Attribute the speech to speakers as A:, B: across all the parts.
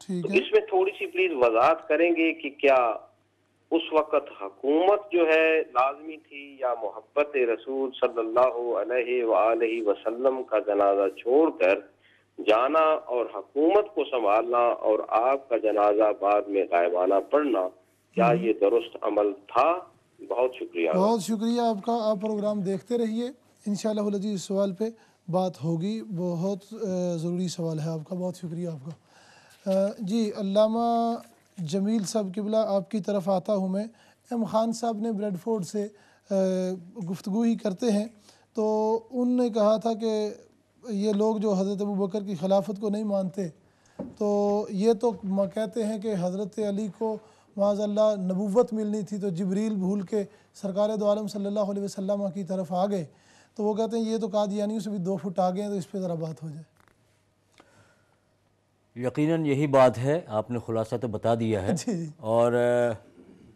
A: تو اس میں تھوڑی سی پلیز وضاحت کریں گے کہ کیا اس وقت حکومت جو ہے لازمی تھی یا محبت رسول صلی اللہ علیہ وآلہ وسلم کا جنازہ چھوڑ کر جانا اور حکومت کو سنبھالنا اور آپ کا جنازہ بعد میں غائبانہ پڑھنا، کیا یہ درست عمل تھا؟ بہت شکریہ.
B: بہت شکریہ آپ کا. آپ پروگرام دیکھتے رہیے، انشاءاللہ العزیز اس سوال پہ بات ہوگی. بہت ضروری سوال ہے آپ کا. بہت شکریہ آپ کا. جی علامہ جمیل صاحب قبلہ آپ کی طرف آتا ہوں میں. ایم خان صاحب نے بریڈ فورڈ سے گفتگو ہی کرتے ہیں، تو ان نے کہا تھا کہ یہ لوگ جو حضرت ابوبکر کی خلافت کو نہیں مانتے، تو یہ تو کہتے ہیں کہ حضرت علی کو معاذ اللہ نبوت ملنی تھی تو جبریل بھول کے سرکار دو عالم صلی اللہ علیہ وسلم کی طرف آ گئے. تو وہ کہتے ہیں یہ تو قادیانیوں سے بھی 2 فٹ آگے ہیں، تو اس پہ ذرا بات ہو جائے.
C: یقیناً یہی بات ہے، آپ نے خلاصہ تو بتا دیا ہے. اور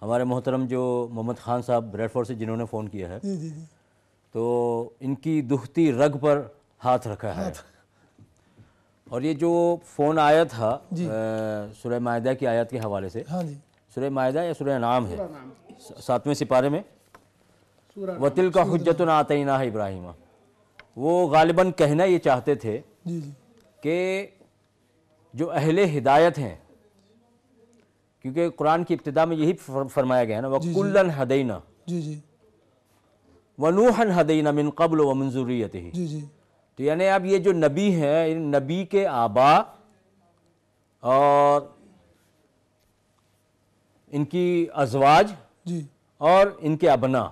C: ہمارے محترم جو محمد خان صاحب بریڈ فورڈ سے جنہوں نے فون کیا ہے، تو ان کی دکھتی رگ پر ہاتھ رکھا ہے. اور یہ جو فون آیا تھا سورہ مائدہ کی آیات کے حوالے سے، سورہ مائدہ یا سورہ انعام ہے 7ویں سپارے میں، وَتِلْكَ حُجَّتُنَا آتَيْنَاهَا ابراہیم، وہ غالباً کہنا یہ چاہتے تھے کہ جو اہل ہدایت ہیں، کیونکہ قرآن کی ابتدا میں یہی فرمایا گیا ہے نا، وَكُلًّا هَدَيْنَا وَنُوحًا هَدَيْنَا مِن قَبْلُ وَمِن ذُرِّيَّتِهِ. تو یعنی اب یہ جو نبی ہیں، نبی کے آبا اور ان کی ازواج اور ان کے ابنا،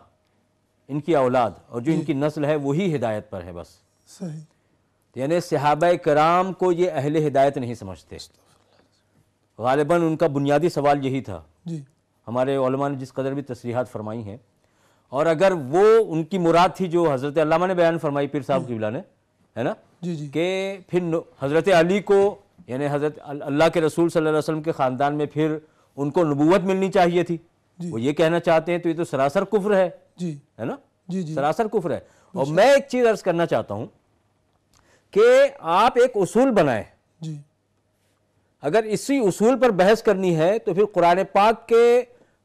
C: ان کی اولاد اور جو ان کی نسل ہے وہی ہدایت پر ہے بس.
B: صحیح.
C: یعنی صحابہ کرام کو یہ اہل ہدایت نہیں سمجھتے. غالباً ان کا بنیادی سوال یہی تھا. ہمارے علماء نے جس قدر بھی تصریحات فرمائی ہیں، اور اگر وہ ان کی مراد تھی جو حضرت علامہ نے بیان فرمائی، پیر صاحب قبلہ نے، ہے نا، کہ پھر حضرت علی کو، یعنی حضرت اللہ کے رسول صلی اللہ علیہ وسلم کے خاندان میں پھر ان کو نبوت ملنی چاہیے تھی، وہ یہ کہنا چاہتے ہیں، تو یہ تو سراسر کفر ہے نا، سراسر کفر ہے. اور میں ایک چیز عرض کرنا چاہتا ہوں کہ آپ ایک اصول بنائیں. اگر اسی اصول پر بحث کرنی ہے تو پھر قرآن پاک کے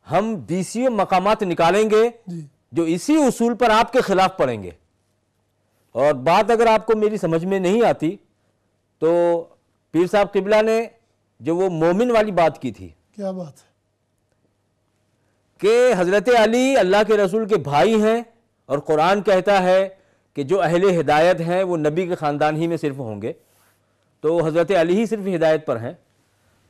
C: ہم 20 مقامات نکالیں گے جو اسی اصول پر آپ کے خلاف پڑھیں گے. اور بات اگر آپ کو میری سمجھ میں نہیں آتی تو پیر صاحب قبلہ نے جو وہ مومن والی بات کی تھی،
B: کیا بات ہے
C: کہ حضرت علی اللہ کے رسول کے بھائی ہیں، اور قرآن کہتا ہے کہ جو اہل ہدایت ہیں وہ نبی کے خاندان ہی میں صرف ہوں گے، تو حضرت علی ہی صرف ہدایت پر ہیں.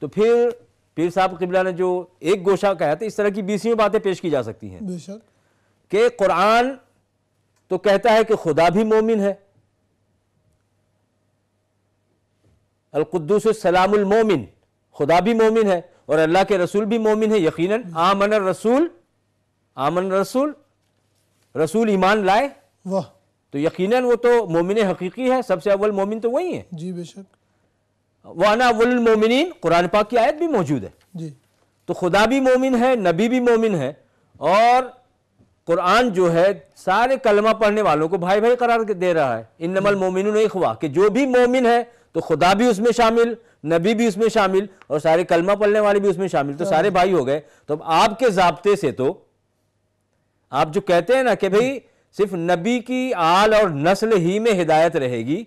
C: تو پھر پیر صاحب قبلہ نے جو ایک گوشہ کہا تھا، اس طرح کی 20 باتیں پیش کی جا سکتی ہیں.
B: بے شک.
C: کہ قرآن تو کہتا ہے کہ خدا بھی مومن ہے، القدوس السلام المومن، خدا بھی مومن ہے، اور اللہ کے رسول بھی مومن ہے. یقیناً آمن الرسول، آمن الرسول، رسول ایمان لائے،
B: واہ،
C: تو یقیناً وہ تو مومن حقیقی ہے. سب سے اول مومن تو وہی ہے.
B: جی بے شک.
C: وَأَنَا أَوَّلُ الْمُؤْمِنِينَ، قرآن پاک کی آیت بھی موجود ہے.
B: جی.
C: تو خدا بھی مومن ہے، نبی بھی مومن ہے، اور قرآن جو ہے سارے کلمہ پڑھنے والوں کو بھائی بھائی قرار دے رہا ہے. انما المؤمنون اخوہ، کہ جو بھی مومن ہے تو خدا بھی اس میں شامل، نبی بھی اس میں شامل، اور سارے کلمہ پڑھنے والے بھی اس میں شامل، تو سارے بھائی ہو گئے. تو اب آپ کے ضابطے سے تو آپ جو کہتے ہیں نا کہ بھئی صرف نبی کی آل اور نسل ہی میں ہدایت رہے گی،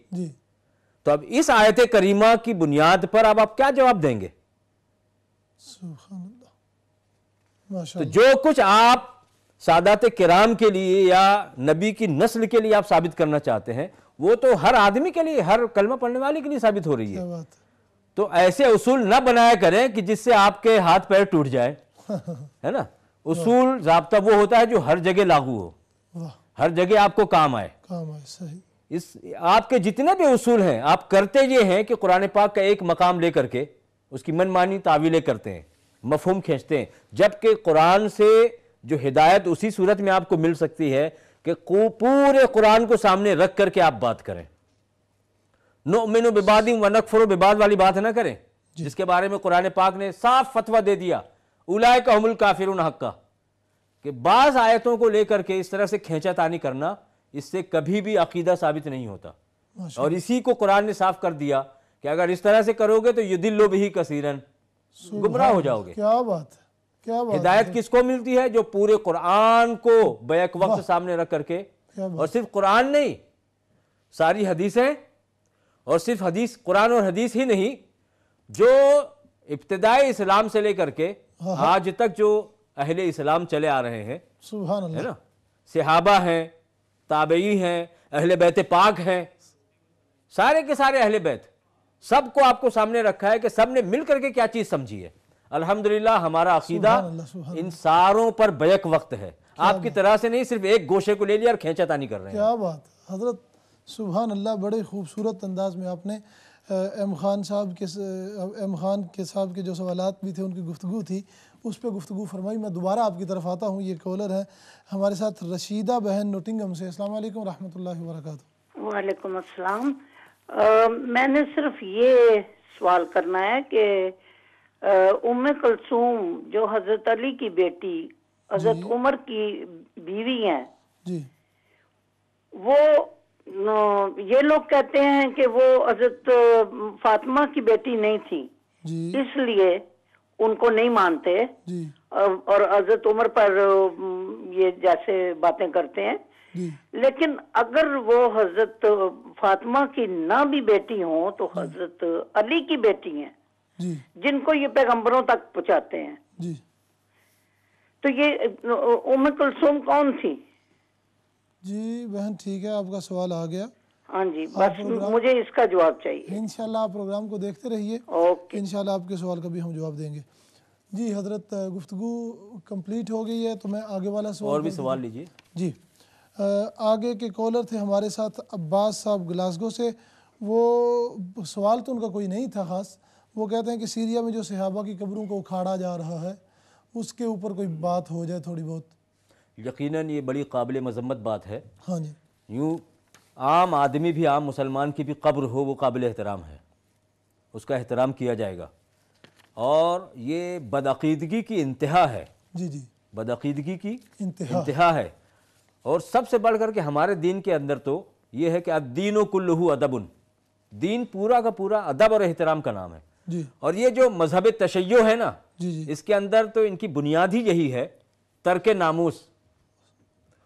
C: تو اب اس آیت کریمہ کی بنیاد پر اب آپ کیا جواب دیں گے؟
B: سبحان اللہ، ماشاء
C: تو
B: اللہ.
C: جو کچھ آپ سادات کرام کے لیے یا نبی کی نسل کے لیے آپ ثابت کرنا چاہتے ہیں، وہ تو ہر آدمی کے لیے، ہر کلمہ پڑھنے والے کے لیے ثابت ہو رہی ہے.
B: کیا بات ہے.
C: تو ایسے اصول نہ بنایا کریں کہ جس سے آپ کے ہاتھ پیر ٹوٹ جائے، ہے نا. اصول ضابطہ وہ ہوتا ہے جو ہر جگہ لاگو ہو، ہر جگہ آپ کو کام آئے.
B: کام آئے. صحیح.
C: آپ کے جتنے بھی اصول ہیں، آپ کرتے یہ ہیں کہ قرآن پاک کا ایک مقام لے کر کے اس کی من مانی تعویلیں کرتے ہیں، مفہوم کھینچتے ہیں، جبکہ قرآن سے جو ہدایت اسی صورت میں آپ کو مل سکتی ہے کہ پورے قرآن کو سامنے رکھ کر کے آپ بات کریں. نؤمن ببعض ونکفر ببعض والی بات نہ کریں، جس کے بارے میں قرآن پاک نے صاف فتویٰ دے دیا، اولئک هم الکافرون حقا. کہ بعض آیتوں کو لے کر کے اس طرح سے کھینچا تانی کرنا، اس سے کبھی بھی عقیدہ ثابت نہیں ہوتا. اور اسی کو قرآن نے صاف کر دیا کہ اگر اس طرح سے کرو گے تو یضل بہ کثیرن، گمراہ ہو جاؤ گے۔
B: کیا بات ہے، کیا بات ہے۔
C: ہدایت کس کو ملتی ہے؟ جو پورے قرآن کو بیک وقت سامنے رکھ کر کے، اور صرف قرآن نہیں، ساری حدیثیں، اور صرف حدیث، قرآن اور حدیث ہی نہیں، جو ابتدائی اسلام سے لے کر کے آج تک جو اہل اسلام چلے آ رہے ہیں،
B: سبحان
C: ہے
B: اللہ،
C: نا، صحابہ ہیں، تابعی ہیں، اہل بیت پاک ہیں، سارے کے سارے اہل بیت، سب کو آپ کو سامنے رکھا ہے کہ سب نے مل کر کے کیا چیز سمجھی ہے۔ الحمدللہ ہمارا عقیدہ
B: سبحان اللہ، سبحان
C: ان ساروں پر بیک وقت ہے، آپ کی طرح سے نہیں صرف ایک گوشے کو لے لیا اور کھینچا تانی کر رہے ہیں۔
B: کیا بات ہے حضرت، سبحان اللہ، بڑے خوبصورت انداز میں آپ نے ایم خان صاحب کے جو سوالات بھی تھے، ان کی گفتگو تھی، اس پہ گفتگو فرمائی۔ میں دوبارہ آپ کی طرف آتا ہوں، یہ کالر ہے ہمارے ساتھ رشیدہ بہن نوٹنگم سے۔ السلام علیکم ورحمۃ اللہ وبرکاتہ۔
D: وعلیکم السلام۔ میں نے صرف یہ سوال کرنا ہے کہ ام کلثوم جو حضرت علی کی بیٹی حضرت عمر کی بیوی ہیں،
B: جی،
D: وہ یہ لوگ کہتے ہیں کہ وہ حضرت فاطمہ کی بیٹی نہیں تھی،
B: جی،
D: اس لیے ان کو نہیں مانتے،
B: جی،
D: اور حضرت عمر پر یہ جیسے باتیں کرتے ہیں۔
B: جی،
D: لیکن اگر وہ حضرت فاطمہ کی نہ بھی بیٹی ہوں تو حضرت علی کی بیٹی ہیں،
B: جی،
D: جن کو یہ پیغمبروں تک پہنچاتے ہیں،
B: جی،
D: تو یہ ام کلثوم کون تھی؟
B: جی بہن، ٹھیک ہے، آپ کا سوال آ گیا۔
D: ہاں جی، بس مجھے اس کا جواب چاہیے۔
B: انشاءاللہ آپ پروگرام کو دیکھتے رہیے،
D: اوکے،
B: انشاءاللہ آپ کے سوال کا بھی ہم جواب دیں گے۔ جی حضرت، گفتگو کمپلیٹ ہو گئی ہے، تو میں آگے والا سوال
C: اور بھی سوال لیجیے۔
B: جی، آگے کے کالر تھے ہمارے ساتھ عباس صاحب گلاسگو سے۔ وہ سوال تو ان کا کوئی نہیں تھا خاص، وہ کہتے ہیں کہ سیریا میں جو صحابہ کی قبروں کو اکھاڑا جا رہا ہے، اس کے اوپر کوئی بات ہو جائے تھوڑی بہت۔
C: یقیناً یہ بڑی قابل مذمت بات ہے۔
B: ہاں جی،
C: یوں عام آدمی بھی، عام مسلمان کی بھی قبر ہو، وہ قابل احترام ہے، اس کا احترام کیا جائے گا، اور یہ بدعقیدگی کی انتہا ہے،
B: جی، جی،
C: بدعقیدگی کی
B: انتہا،
C: انتہا ہے۔ اور سب سے بڑھ کر کے ہمارے دین کے اندر تو یہ ہے کہ الدین کلہ ادب، دین پورا کا پورا ادب اور احترام کا نام ہے۔
B: جی،
C: اور یہ جو مذہب تشیع ہے نا،
B: جی، جی،
C: اس کے اندر تو ان کی بنیاد ہی یہی ہے، ترک ناموس۔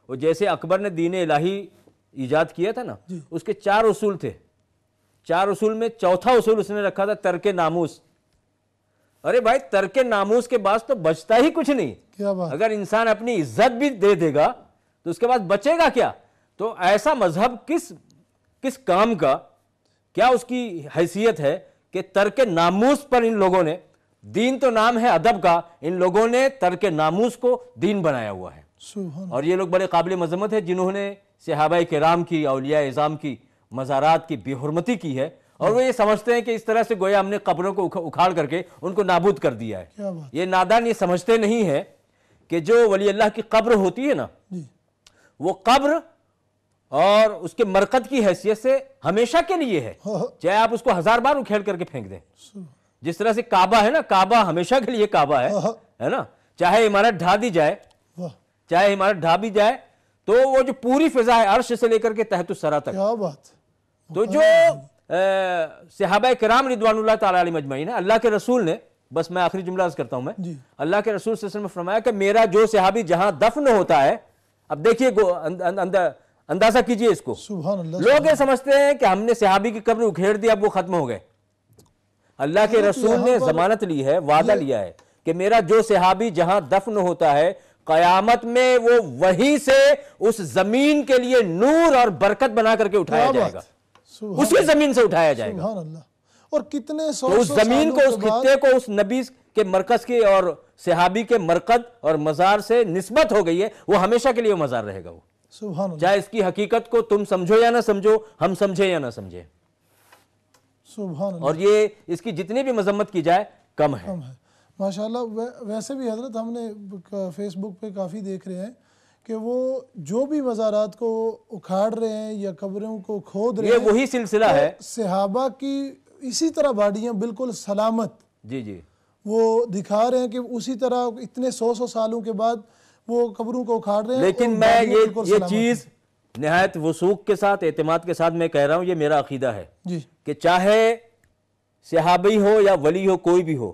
C: وہ جیسے اکبر نے دین الہی ایجاد کیا تھا نا، اس کے 4 اصول تھے، 4 اصول میں چوتھا اصول اس نے رکھا تھا ترک ناموس۔ ارے بھائی، ترک ناموس کے بعد تو بچتا ہی کچھ نہیں۔
B: کیا بات،
C: اگر انسان اپنی عزت بھی دے دے گا تو اس کے بعد بچے گا کیا؟ تو ایسا مذہب کس کام کا، کیا اس کی حیثیت ہے کہ ترک ناموس پر ان لوگوں نے، دین تو نام ہے ادب کا، ان لوگوں نے ترک ناموس کو دین بنایا ہوا ہے۔
B: سبحان،
C: اور یہ لوگ بڑے قابل مذمت ہے جنہوں نے صحابہ کرام کی، اولیاء اعظام کی مزارات کی بے حرمتی کی ہے، اور وہ یہ سمجھتے ہیں کہ اس طرح سے گویا ہم نے قبروں کو اکھاڑ کر کے ان کو نابود کر دیا ہے۔
B: کیا بات،
C: یہ نادان یہ سمجھتے نہیں ہے کہ جو ولی اللہ کی قبر ہوتی ہے نا،
B: جی،
C: وہ قبر اور اس کے مرقد کی حیثیت سے ہمیشہ کے لیے ہے، چاہے آپ اس کو 1000 بار اکھیڑ کر کے پھینک دیں۔ جس طرح سے کعبہ ہے نا، کعبہ ہمیشہ کے لیے کعبہ ہے نا، چاہے عمارت ڈھا دی جائے، چاہے عمارت ڈھا بھی جائے، تو وہ جو پوری فضا ہے عرش سے لے کر کے تحت الثری تک،
B: کیا بات،
C: تو جو صحابہ کرام رضوان اللہ تعالیٰ علیہ مجمعین ہے، اللہ کے رسول نے، بس میں آخری جملہ عرض کرتا ہوں، میں اللہ کے رسول صلی اللہ علیہ وسلم نے فرمایا کہ میرا جو صحابی جہاں دفن ہوتا ہے، اب دیکھیے اندازہ کیجئے اس کو،
B: سبحان اللہ،
C: لوگ یہ سمجھتے ہیں کہ ہم نے صحابی کی قبر اکھیڑ دی، اب وہ ختم ہو گئے۔ اللہ کے رسول نے ضمانت لی ہے، وعدہ لیا ہے کہ میرا جو صحابی جہاں دفن ہوتا ہے، قیامت میں وہ وہیں سے اس زمین کے لیے نور اور برکت بنا کر کے اٹھایا جائے گا، اسی زمین سے اٹھایا جائے گا۔
B: سبحان اللہ، اور کتنے
C: تو اس زمین کو، اس خطے کو، اس نبی کے مرکز کے اور صحابی کے مرکز اور مزار سے نسبت ہو گئی ہے، وہ ہمیشہ کے لیے مزار رہے گا وہ،
B: سبحان اللہ،
C: چاہے اس کی حقیقت کو تم سمجھو یا نہ سمجھو، ہم سمجھے یا نہ سمجھے۔
B: سبحان اللہ،
C: اور یہ اس کی جتنی بھی مذمت کی جائے کم ہے۔
B: ماشاءاللہ۔ ویسے بھی حضرت ہم نے فیس بک پہ کافی دیکھ رہے ہیں کہ وہ جو بھی مزارات کو اکھاڑ رہے ہیں یا قبروں کو کھود رہے ہیں،
C: یہ وہی سلسلہ ہے،
B: صحابہ کی اسی طرح باڈیاں بالکل سلامت،
C: جی جی،
B: وہ دکھا رہے ہیں کہ اسی طرح اتنے 100 سالوں کے بعد وہ قبروں کو اکھاڑ رہے ہیں۔
C: لیکن میں یہ چیز نہایت وثوق کے ساتھ، اعتماد کے ساتھ میں کہہ رہا ہوں، یہ میرا عقیدہ ہے
B: جی،
C: کہ چاہے صحابی ہو یا ولی ہو کوئی بھی ہو,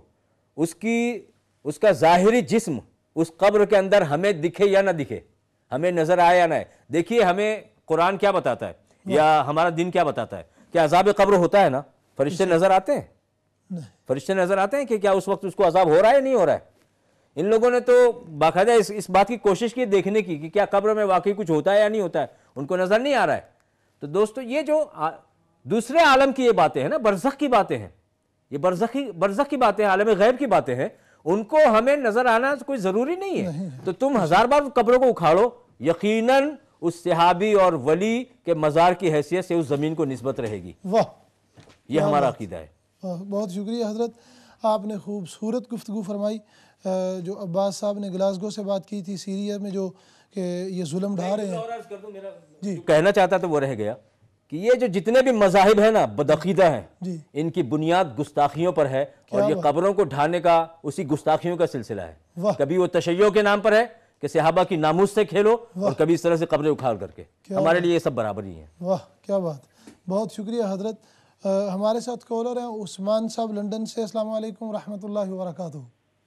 C: اس کا ظاہری جسم اس قبر کے اندر ہمیں دکھے یا نہ دکھے, ہمیں نظر آئے یا نہ آئے. دیکھیے ہمیں قرآن کیا بتاتا ہے یا ہمارا دین کیا بتاتا ہے کہ عذاب قبر ہوتا ہے نا, فرشتے نظر آتے ہیں, فرشتے نظر آتے ہیں کہ کیا اس وقت اس کو عذاب ہو رہا ہے یا نہیں ہو رہا ہے. ان لوگوں نے تو باقاعدہ اس بات کی کوشش کی دیکھنے کی کہ کیا قبر میں واقعی کچھ ہوتا ہے یا نہیں ہوتا ہے, ان کو نظر نہیں آ رہا ہے. تو دوستو یہ جو دوسرے عالم کی یہ باتیں ہیں نا, برزخ کی باتیں ہیں, یہ برزخ کی باتیں ہیں, عالم غیب کی باتیں ہیں, ان کو ہمیں نظر آنا کوئی ضروری نہیں ہے. تو تم 1000 بار قبروں کو اکھاڑو, یقیناً اس صحابی اور ولی کے مزار کی حیثیت سے اس زمین کو نسبت رہے گی.
B: واہ,
C: یہ ہمارا عقیدہ ہے.
B: بہت شکریہ حضرت, آپ نے خوبصورت گفتگو فرمائی. جو عباس صاحب نے گلاسگو سے بات کی تھی سیریا میں جو کہ یہ ظلم ڈھا رہے ہیں,
C: جی کہنا چاہتا تو وہ رہ گیا کہ یہ جو جتنے بھی مذاہب ہیں نا بدعقیدہ ہیں, ان کی بنیاد گستاخیوں پر ہے, اور یہ قبروں کو ڈھانے کا اسی گستاخیوں کا سلسلہ ہے. کبھی وہ تشیع کے نام پر ہے کہ صحابہ کی ناموس سے کھیلو, اور کبھی اس طرح سے قبریں اکھاڑ کر کے. ہمارے لیے یہ سب برابر ہی ہیں.
B: واہ کیا بات, بہت شکریہ حضرت. ہمارے ساتھ کالر ہیں عثمان صاحب لنڈن سے. السلام علیکم ورحمۃ اللہ وبرکاتہ.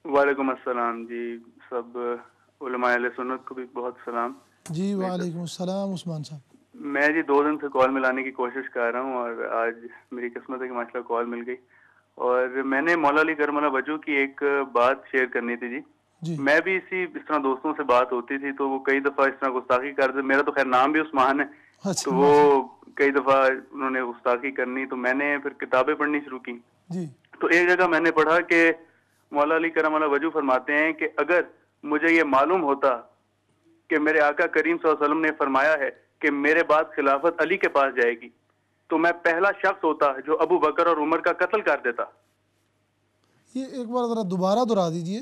E: وعلیکم السلام جی, سب علماء اہل سنت کو بھی بہت سلام.
B: جی وعلیکم السلام عثمان صاحب.
E: میں جی 2 دن سے کال ملانے کی کوشش کر رہا ہوں, اور آج میری قسمت ہے کہ ماشاءاللہ کال مل گئی. اور میں نے مولا علی کرم اللہ وجہ کی ایک بات شیئر کرنی تھی جی. میں بھی اس طرح دوستوں سے بات ہوتی تھی تو وہ کئی دفعہ اس طرح گستاخی کرتے. میرا تو خیر نام بھی عثمان ہے, تو وہ کئی دفعہ انہوں نے گستاخی کرنی, تو میں نے پھر کتابیں پڑھنی شروع کی. تو ایک جگہ میں نے پڑھا کہ مولا علی کرم اللہ وجہ فرماتے ہیں کہ اگر مجھے یہ معلوم ہوتا کہ میرے آقا کریم صلی اللہ علیہ وسلم نے فرمایا ہے کہ میرے بعد خلافت علی کے پاس جائے گی, تو میں پہلا شخص ہوتا جو ابو بکر اور عمر کا قتل کر دیتا.
B: یہ ایک بار ذرا دوبارہ دہرا دیجئے.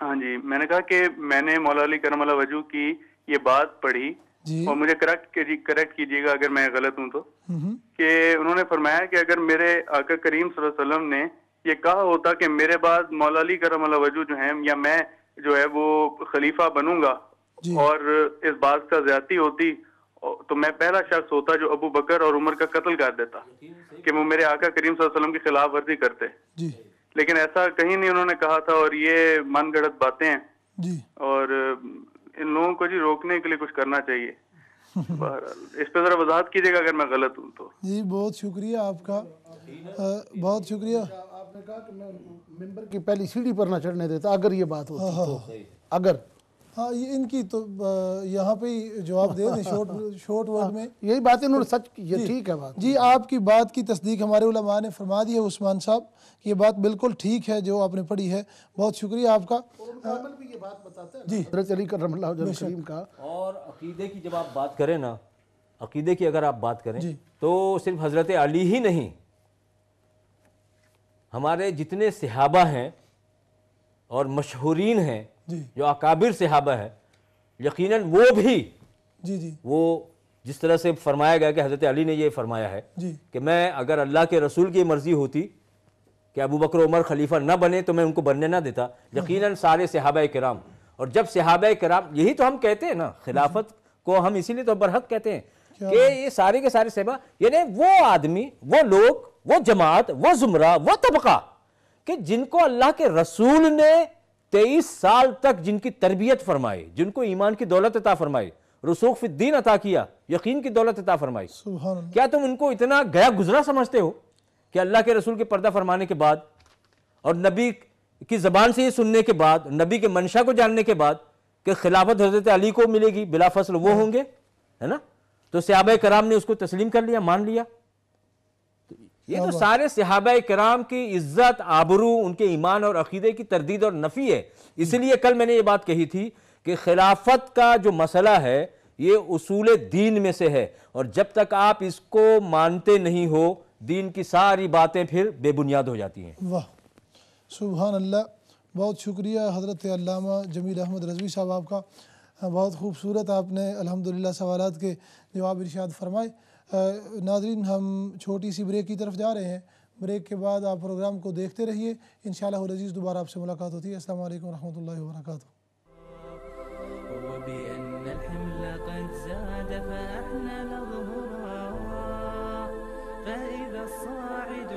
E: ہاں جی, میں نے کہا کہ میں نے مولا علی کرم اللہ وجہ کی یہ بات پڑھی, اور مجھے کریکٹ کیجیے گا اگر میں غلط ہوں تو, کہ انہوں نے فرمایا کہ اگر میرے آقا کریم صلی اللہ علیہ وسلم نے یہ کہا ہوتا کہ میرے بعد مولا علی کرم اللہ وجہ جو ہیں یا میں جو ہے وہ خلیفہ بنوں گا, اور اس بات کا زیادتی ہوتی, تو میں پہلا شخص ہوتا جو ابو بکر اور عمر کا قتل کر دیتا کہ وہ میرے آقا کریم صلی اللہ علیہ وسلم کی خلاف ورزی کرتے. لیکن ایسا کہیں نہیں انہوں نے کہا تھا, اور یہ من گھڑت باتیں ہیں, اور ان لوگوں کو جی روکنے کے لیے کچھ کرنا چاہیے. اس پہ ذرا وضاحت کیجیے گا اگر میں غلط ہوں تو.
B: جی بہت شکریہ آپ کا, بہت شکریہ. آپ نے کہا کہ میں ممبر کی پہلی سیڑھی پر نہ چڑھنے دیتا اگر یہ بات ہوتی تو, اگر ہاں یہ ان کی تو یہاں پہ ہی جواب دے دیں شورٹ ورڈ میں. یہی بات انہوں نے سچ کی, یہ ٹھیک ہے بات. جی آپ کی بات کی تصدیق ہمارے علماء نے فرما دی ہے عثمان صاحب, یہ بات بالکل ٹھیک ہے جو آپ نے پڑھی ہے. بہت شکریہ آپ کا. بھی یہ بات بتاتا ہے جی حضرت علی کرم اللہ وجہ کریم کا. اور
C: عقیدے کی جب آپ بات کریں نا, عقیدے کی اگر آپ بات کریں تو صرف حضرت علی ہی نہیں, ہمارے جتنے صحابہ ہیں اور مشہورین ہیں جو اکابر صحابہ ہیں, یقیناً وہ بھی وہ جس طرح سے فرمایا گیا کہ حضرت علی نے یہ فرمایا ہے کہ میں اگر اللہ کے رسول کی مرضی ہوتی کہ ابو بکر عمر خلیفہ نہ بنے تو میں ان کو بننے نہ دیتا. یقیناً سارے صحابہ کرام, اور جب صحابہ کرام, یہی تو ہم کہتے ہیں نا, خلافت کو ہم اسی لیے تو برحق کہتے ہیں کہ یہ سارے کے سارے صحابہ, یعنی وہ آدمی, وہ لوگ, وہ جماعت, وہ زمرہ, وہ طبقہ کہ جن کو اللہ کے رسول نے 23 سال تک جن کی تربیت فرمائی, جن کو ایمان کی دولت عطا فرمائی, رسوخ فی الدین عطا کیا, یقین کی دولت عطا فرمائی. کیا تم ان کو اتنا گیا گزرا سمجھتے ہو کہ اللہ کے رسول کے پردہ فرمانے کے بعد اور نبی کی زبان سے یہ سننے کے بعد, نبی کے منشا کو جاننے کے بعد کہ خلافت حضرت علی کو ملے گی, بلا فصل وہ ہوں گے, ہے نا, تو صحابہ کرام نے اس کو تسلیم کر لیا, مان لیا. یہ تو سارے صحابہ کرام کی عزت, آبرو, ان کے ایمان اور عقیدے کی تردید اور نفی ہے. اس لیے کل میں نے یہ بات کہی تھی کہ خلافت کا جو مسئلہ ہے یہ اصول دین میں سے ہے, اور جب تک آپ اس کو مانتے نہیں ہو دین کی ساری باتیں پھر بے بنیاد ہو جاتی ہیں.
B: واہ سبحان اللہ. بہت شکریہ حضرت علامہ جمیل احمد رضوی صاحب آپ کا, بہت خوبصورت آپ نے الحمدللہ سوالات کے جواب ارشاد فرمائے. ناظرین ہم چھوٹی سی بریک کی طرف جا رہے ہیں, بریک کے بعد آپ پروگرام کو دیکھتے رہیے, انشاءاللہ العزیز دوبارہ آپ سے ملاقات ہوتی ہے. السلام علیکم ورحمۃ اللہ وبرکاتہ.
F: فإذا الصاعد